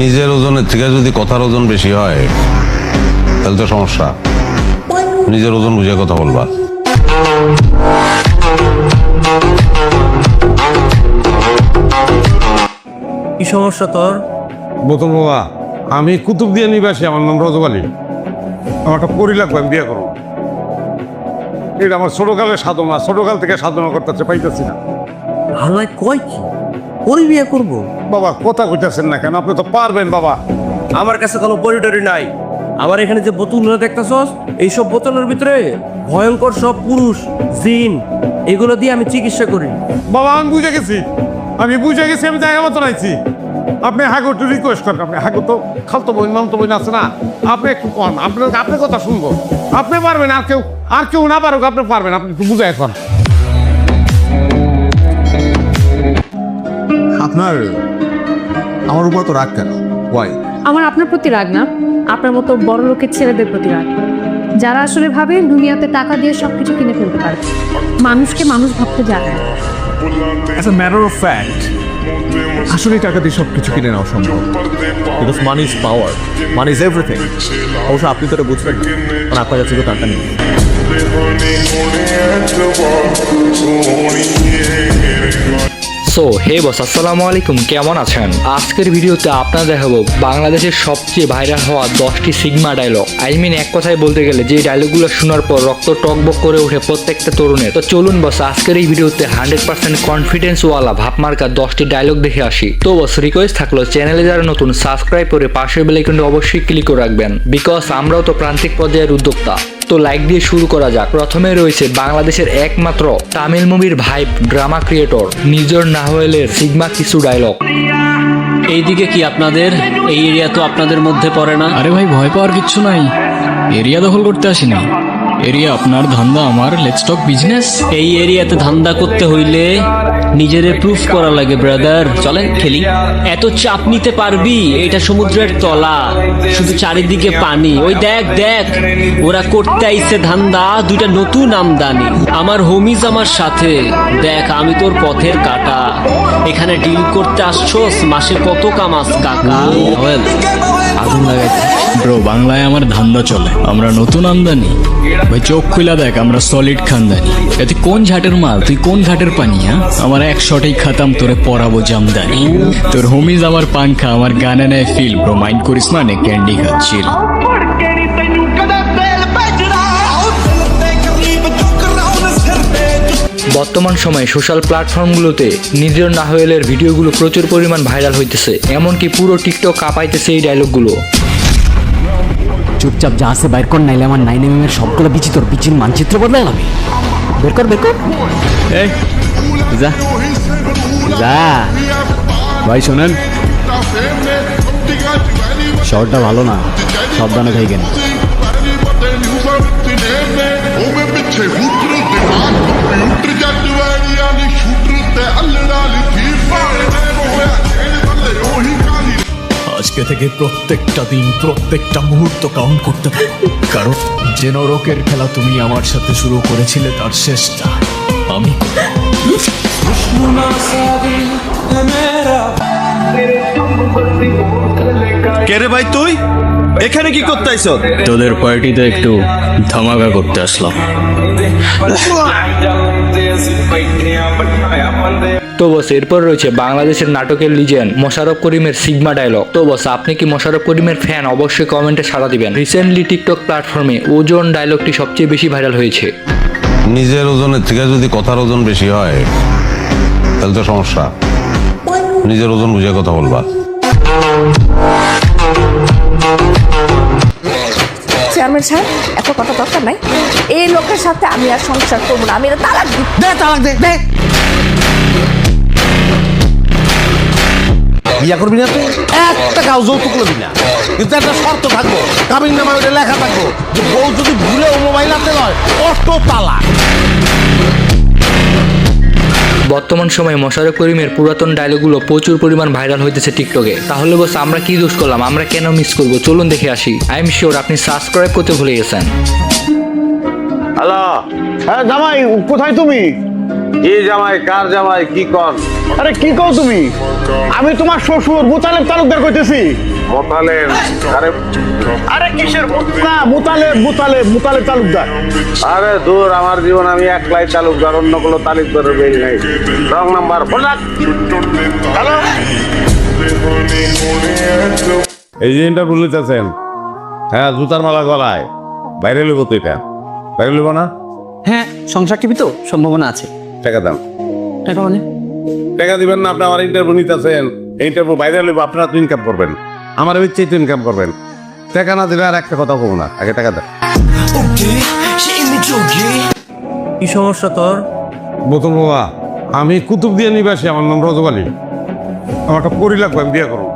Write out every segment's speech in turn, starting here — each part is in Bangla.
নিজের ওজনের থেকে যদি কথার ওজন বেশি হয় তাহলে তো সমস্যা। নিজের ওজন বুঝে কথা বলবা। কি সমস্যা তোর? বোতল বাবা, আমি কুতুবদিয়া নিবাসী, আমার নাম রজব আলী। আমার একটা পরি লাগবে, আমি বিয়ে করবো। এটা আমার ছোটকালের সাধনা, ছোটকাল থেকে সাধনা করতেছে, পাইতেছি না। হালাই কয় কি পরি বিয়ে করবো? বাবা কথা কইতেছেন না কেন? আপনি তো পারবেন বাবা। আমার কাছে কোনো পরিটরি নাই। আমার এখানে যে বোতলগুলো দেখতেছস, এইসব বোতলের ভিতরে ভয়ঙ্কর সব পুরুষ জিন, এগুলো দিয়ে আমি চিকিৎসা করি। বাবা আমি বুঝে গেছি, আমি জায়গা মতো নাইছি। আপনি হাগো একটু রিকোয়েস্ট করেন, আপনি হাগো তো খালতো বই মামতো বই আছে না, আপনি একটু কন, আপনার কথা শুনবো। আপনি পারবেন, আর কেউ না পারুক, আপনি পারবেন, আপনি একটু বুঝে এখন। আপনার আমার উপর তো রাগ কেন? ওয়াই? আমার আপনার প্রতি রাগ না, আপনার মতো বড় লোকের ছেলেদের প্রতি রাগ, যারা আসলে ভাবে দুনিয়াতে টাকা দিয়ে সবকিছু কিনে ফেলতে পারে, মানুষকে মানুষ ভাবতে জানে না। As a matter of fact আসলে টাকা দিয়ে সব কিছু কিনে নেওয়া সম্ভব। Because money is power, money is everything. অবশ্য আপনি তো এটা বুঝবেন না, কারণ আপনার কাছে তো টাকা নেই। সো হে বস, আসসালামু আলাইকুম, কেমন আছেন? আজকের ভিডিওতে আপনারা দেখাবো বাংলাদেশের সবচেয়ে ভাইরাল হওয়া 10টি সিগমা ডায়লগ। এক কথায় বলতে গেলে যে ডায়লগগুলো শোনার পর রক্ত টকবক করে ওঠে প্রত্যেকটা তরুণের। তো চলুন বস, আজকের এই ভিডিওতে 100% কনফিডেন্স ওয়ালা ভাবমার্কা 10টি ডায়লগ দেখে আসি। তো বস, রিকোয়েস্ট থাকলো চ্যানেলে যারা নতুন সাবস্ক্রাইব করে পাশের বেল আইকনটি অবশ্যই ক্লিক করে রাখবেন, বিকজ আমরাও তো প্রান্তিক পর্যায়ের উদ্যোক্তা। তো লাইক দিয়ে শুরু করা যাক। প্রথমে রয়েছে বাংলাদেশের একমাত্র তামিল মুভির ভাইব ড্রামা ক্রিয়েটর নিজর নাহওয়েলের সিগমা কিছু ডায়লগ। এইদিকে কি আপনাদের? এই এরিয়া তো আপনাদের মধ্যে পড়ে না। আরে ভাই, ভয় পাওয়ার কিচ্ছু নাই। এরিয়া দখল করতে আসিনি। এরিয়া আপনার, ধান্দা আমার। Let's talk business. এই এরিয়াতে ধান্দা করতে হইলে নিজেরে প্রুফ করা লাগে ব্রাদার। চলেন খেলি। এত চাপ নিতে পারবি? এটা সমুদ্রের তলা, শুধু চারিদিকে পানি। ওই দেখ দেখ, ওরা করতে আইছে ধান্দা, দুইটা নতুন আমদানি। আমার হোমিজ আমার সাথে। দেখ আমি তোর পথের কাটা। এখানে ডিল করতে আসছোস, মাসে কত কামাস কাকা? আগুন লাগাইছে ব্রো। বাংলায় আমার ধান্দা চলে, আমরা নতুন আমদানি। ভাই চোখ খুলা দেখ, আমরা সলিড খানদানি। তুই কোন ঘাটের মাল, তুই কোন ঘাটের পানি? হ্যাঁ, আমার এক শটেই খাতাম, তোরে পরাবো জামদানি। তোর হোমিজ আমার পাংখা, আমার গানে নেয় ফিল। ব্রো মাইন্ড করিস না, নে ক্যান্ডি খাচ্ছিল। বর্তমান সময়ে সোশ্যাল প্ল্যাটফর্মগুলোতে নিজর নাহওয়েলের ভিডিওগুলো প্রচুর পরিমাণ ভাইরাল হইতেছে, এমনকি পুরো টিকটক কাঁপাইতেছে এই ডায়লগগুলো। চুপচাপ যা আছে বাইর কর, নাইলে আমার 9mm এর সবগুলো বিচি তোর বিচির মানচিত্র বদলাই যাবে। বের কর বের কর। এই যা যা ভাই, শোনেন, শহরটা ভালো না, সাবধানে থাকেন। আজকে থেকে প্রত্যেকটা দিন, প্রত্যেকটা মুহূর্ত কাউন্ট করতে থাকো, কারণ যে নরকের খেলা তুমি আমার সাথে শুরু করেছিলে তার শেষটা আমি। কে রে ভাই, তুই এখানে কি করতে আইছ? তোদের পার্টিতে একটু ধামাকা করতে আসলাম। তো বস, এরপর রয়েছে বাংলাদেশের নাটকের লিজেন্ড মোশাররফ করিমের সিগমা ডায়লগ। তো বস, আপনি কি মোশাররফ করিমের ফ্যান? অবশ্যই কমেন্টে সাড়া দিবেন। রিসেন্টলি টিকটক প্ল্যাটফর্মে ওজন ডায়লগটি সবচেয়ে বেশি ভাইরাল হয়েছে। নিজের ওজনের থেকে যদি কথার ওজন বেশি হয় তাহলে তো সমস্যা। নিজের ওজন বুঝে কথা বলবা। চেয়ারম্যান সাহেব, এত কথা দরকার নাই। এই লোকের সাথে আমি আর সংসার করবো না, আমি এটা তালাক দিই। দে তালাক দে, দে। বিয়া করবি না তুই? একটা গাও যৌতুক করবি না, কিন্তু একটা শর্ত থাকবো, কাবিন নামা ওইটা লেখা থাকবো যে বউ যদি ভুলেও মোবাইল হাতে নয়, অষ্ট তালাক। বর্তমান সময়ে মোশাররফ করিমের পুরাতন ডায়লগগুলো প্রচুর পরিমাণ ভাইরাল হইতেছে টিকটকে। তাহলে বস, আমরা কি দোষ করলাম? আমরা কেন মিস করবো? চলুন দেখে আসি। আই এম শিওর আপনি সাবস্ক্রাইব করতে ভুলে গেছেন। হ্যালো, হ্যাঁ জামাই, কোথায় তুমি? কি জামাই, কার জামাই, কি কন? আরে কি কও তুমি? আমি তোমার শ্বশুর মুতালেব তালুকদার কইতেছি। মোতালেব? আরে আরে কিসের না, মুতালেব তালুকদার। আরে দূর, আমার জীবন আমি একলাই তালুকদার, অন্য কোনো তালুকদারের বেল নেই। Wrong number ফোনাক। হ্যালো, এই যে ইন্টারভিউ নিতেছেন, হ্যাঁ, জুতার মালা গলায়, বাইরে লইব তো এটা, বাইরে লইব না? হ্যাঁ, সংসার টিভি তো সম্ভাবনা আছে। টাকা দাম। টাকা মানে টাকা দিবেন না? আপনি আমার ইন্টারভিউ নিতেছেন, ইন্টারভিউ বাইরে লইব, আপনারা তো ইনকাম করবেন, আমার ইচ্ছেই তো ইনকাম করবেন। টাকা না দিলে আর একটা কথা বলবো না, আগে টাকা দেন। কি সমস্যা তোর? বোতল বাবা, আমি কুতুবদিয়া নিবাসী, আমার নাম রজব আলী। আমার একটা পরি লাগবে, আমি বিয়ে করবো।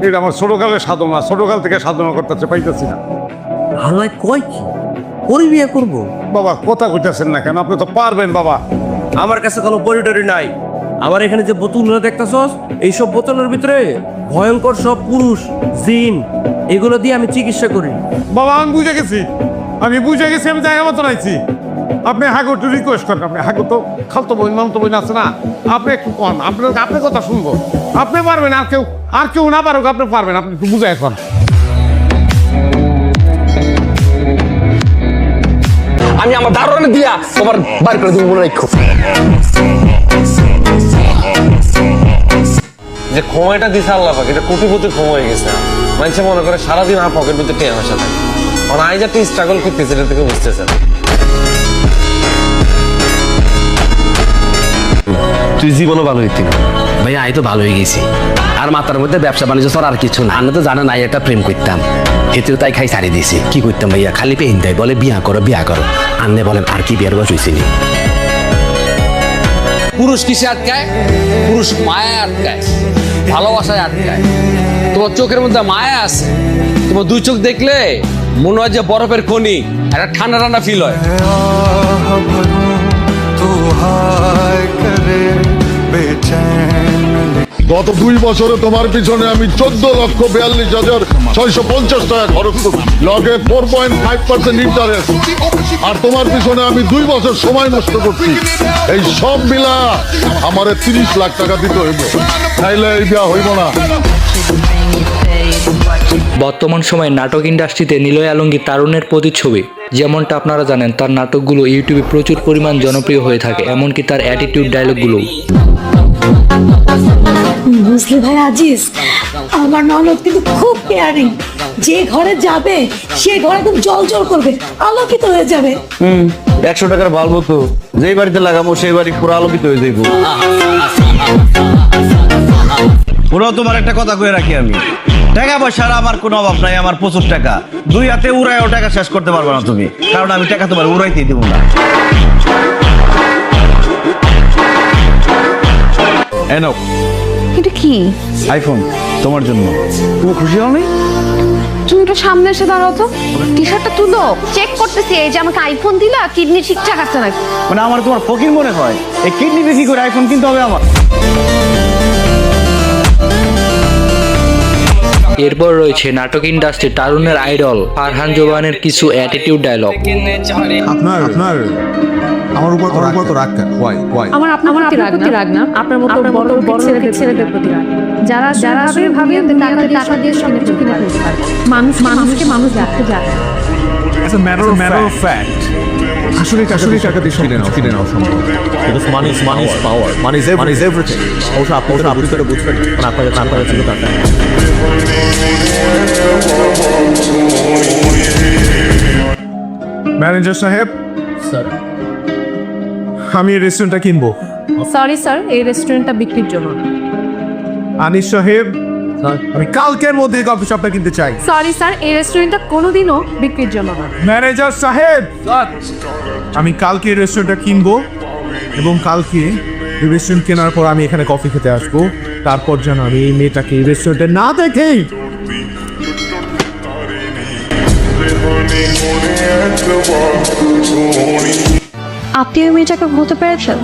এটা আমার ছোটকালের সাধনা, ছোটকাল থেকে সাধনা করতেছে, পাইতেছি না। হালাই কয় কি? ওরই বিয়ে করবো? বাবা কথা কইতেছেন না কেন? আপনি তো পারবেন বাবা। আমার কাছে কোনো পরিটরি নাই। আমার এখানে যে বোতলগুলো দেখতেছস, এইসব বোতলের ভিতরে ভয়ঙ্কর সব পুরুষ, জিন, এগুলো দিয়ে আমি চিকিৎসা করি। বাবা আমি বুঝে গেছি, আমি জায়গা মতো নাইছি। আপনি হাগো একটু রিকোয়েস্ট করেন, আপনি হাগো তো খালতো বই মামতো বই আছে না, আপনি একটু কন, আপনার কথা শুনবো। আপনি পারবেন, আর কেউ না পারুক, আপনি পারবেন, আপনি একটু বুঝে এখন। আমি আমার দারোয়ানে দিয়া তোমার বার করে দিব, মনে রাখো। যে সময়টা দিছে আল্লাহ পাক, এটা কোটিপতি সময় গেছে। মানুষে মনে করে সারাদিন আমার পকেট ভিতরে টেয়া ভাষা থাকে, কারণ আই যাতে স্ট্রাগল করতেছে, এটা থেকে বুঝতেছে না। তুই জীবনও ভালো হইতি না ভাই, আমি তো ভালো হয়ে গেছি। আর মাথার মধ্যে ব্যবসা বাণিজ্য ছাড়া আর কিছু না। আমি তো জানা নাই একটা প্রেম করতাম, এতেও তাই খাই ছাড়ি দিয়েছি। কি করতাম ভাইয়া, খালি পেহিন দেয়, বলে বিয়া করো বিয়া করো। আন্নে বলেন আর কি বিয়ার বয়স হয়েছিনি। পুরুষ কিসে আটকায়? পুরুষ মায়া আটকায়, ভালোবাসায় আটকায়। তোমার চোখের মধ্যে মায়া আছে, তোমার দুই চোখ দেখলে মনে হয় যে বরফের খনি, একটা ঠান্ডা ঠান্ডা ফিল হয়। গত 2 বছরে তোমার পিছনে আমি 14,42,650 টাকা খরচ করছি, লগে 4.5% ইন্টারেস্ট। আর তোমার পিছনে আমি 2 বছর সময় নষ্ট করছি। এই সব মিলা আমারে 30 লাখ টাকা দিতে হইব, তাইলে এই বিয়া হইব না। বর্তমান সময়ে নাটক ইন্ডাস্ট্রিতে নিলয় আলমগীর তারুণের প্রতিচ্ছবি। যেমনটা আপনারা জানেন, তার নাটকগুলো ইউটিউবে প্রচুর পরিমাণ জনপ্রিয় হয়ে থাকে, এমনকি তার অ্যাটিটিউড ডায়লগগুলো। বুঝলি ভাই আজিজ, আমার ননদ কিন্তু খুব কেয়ারিং। যে ঘরে যাবে সে ঘরে একদম জল জল করবে, আলোকিত হয়ে যাবে। 100 টাকার বাল্ব তো যেই বাড়িতে লাগাবো সেই বাড়ি পুরো আলোকিত হয়ে যাইব। ওরাও তোমার একটা কথা কয়ে রাখি, আমি টাকা পয়সার আমার কোনো অভাব নাই, আমার প্রচুর টাকা। 2 হাতে উড়ায়ও টাকা শেষ করতে পারবে না তুমি, কারণ আমি টাকা তোমার উড়াইতেই দেবো না। এনো এটা কি? আইফোন তোমার জন্য। তুমি খুশি হও নি? তুমি একটু সামনে এসে দাঁড়াও তো, টি শার্টটা তুলো, চেক করতেছি এই যে আমাকে আইফোন দিলা, কিডনি ঠিকঠাক আছে নাকি। মানে আমার তোমার ফকির মনে হয়? এই কিডনি বিক্রি করে আইফোন কিনতে হবে আমার? এরপর রয়েছে নাটক ইন্ডাস্ট্রি তারুণের আইডল ফারহান জোবানের কিছু অ্যাটিটিউড ডায়লগ। আপনার আমার উপর তো রাগ কেন? আমার আপনার প্রতি রাগ না, আপনার মতো বড় বড় ছেলেদের প্রতি রাগ। যারা আসলে ভাবে টাকা দিয়ে সব কিছু কিনে ফেলতে পারে। মানুষকে মানুষ রাখতে জানে। As a matter of fact, আসলে টাকা দিয়ে সব কিনে নেওয়া সম্ভব। Because money is power. Money is everything. অবশ্য আপনি তো বুঝবেন, কারণ আপনার কাছে ছিল টাকা। ম্যানেজার সাহেব, স্যার, আমি এই রেস্টুরেন্টটা কিনবো। সরি স্যার, এই রেস্টুরেন্টটা বিক্রির জন্য। আনিস সাহেব, আমি কালকের মধ্যে কফি শপটা কিনতে চাই। সরি স্যার, এই রেস্টুরেন্টটা কোনোদিনও বিক্রির জন্য না। ম্যানেজার সাহেব, আমি কালকে এই রেস্টুরেন্টটা কিনবো এবং কালকে এই রেস্টুরেন্ট কেনার পর আমি এখানে কফি খেতে আসবো। তারপর যেন আমি এই মেয়েটাকে এই রেস্টুরেন্টে না দেখেই। আপনি ওই মেয়েটাকে ভুলতে পেরেছেন?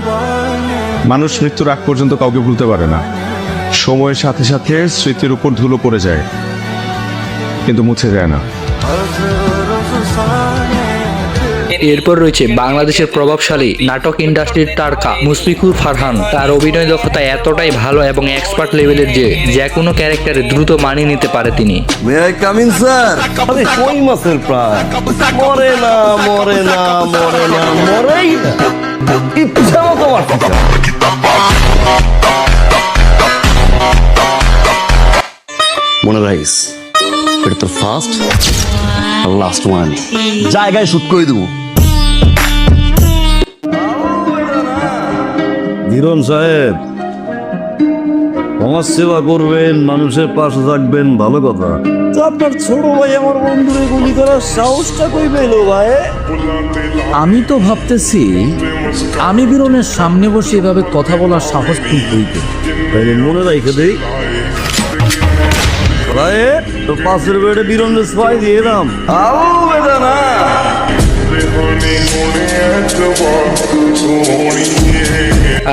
মানুষ মৃত্যুর আগ পর্যন্ত কাউকে ভুলতে পারে না। সময়ের সাথে সাথে স্মৃতির উপর ধুলো পড়ে যায়, কিন্তু মুছে যায় না। এরপর রয়েছে বাংলাদেশের প্রভাবশালী নাটক ইন্ডাস্ট্রির তারকা মুশফিকুর ফারহান। তার অভিনয় দক্ষতা এতটাই ভালো এবং এক্সপার্ট লেভেলের যে কোনো ক্যারেক্টারে দ্রুত মানিয়ে নিতে পারে তিনি। May I come in sir? আরে কই মাসের প্রায় মরে না মরে না মরে না মরেই না, ইচ্ছা মতো মারতে। মনে রাখিস, এটা তোর ফার্স্ট আর লাস্ট ওয়ান। জায়গায় শুট করে দেবো। ধীরন সাহেব, সমাজ সেবা করবেন, মানুষের পাশে থাকবেন, ভালো কথা। তো আপনার ছোট ভাই আমার বন্ধুরে গুলি করার সাহসটা কই পেল ভাই? আমি তো ভাবতেছি আমি বীরনের সামনে বসে এভাবে কথা বলার সাহস খুব হইতে। তাইলে মনে রাখে দেই ভাই, তোর পাশের বেডে বীরনের স্পাই দিয়ে এলাম। আও বেটা না,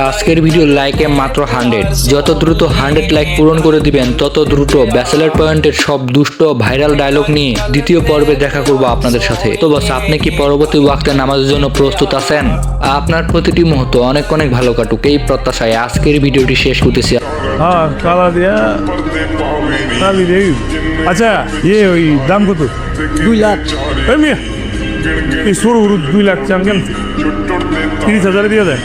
আজকের ভিডিও লাইকে মাত্র 100। যত দ্রুত 100 লাইক পূরণ করে দিবেন তত দ্রুত ব্যাচেলর পয়েন্টের সব দুষ্ট ভাইরাল ডায়লগ নিয়ে দ্বিতীয় পর্বে দেখা করব আপনাদের সাথে। তো বস, আপনি কি পরবর্তী ওয়াক্তে নামাজের জন্য প্রস্তুত আছেন? আপনার প্রতিটি মুহূর্ত অনেক অনেক ভালো কাটুক এই প্রত্যাশায় আজকের ভিডিওটি শেষ করতেছি। হ্যাঁ, কালা দিয়া কালি দেই। আচ্ছা, ওই দাম কত? 2 লাখ। এই সরু 2 লাখ চান কেন? 30,000 দিয়ে দেয়।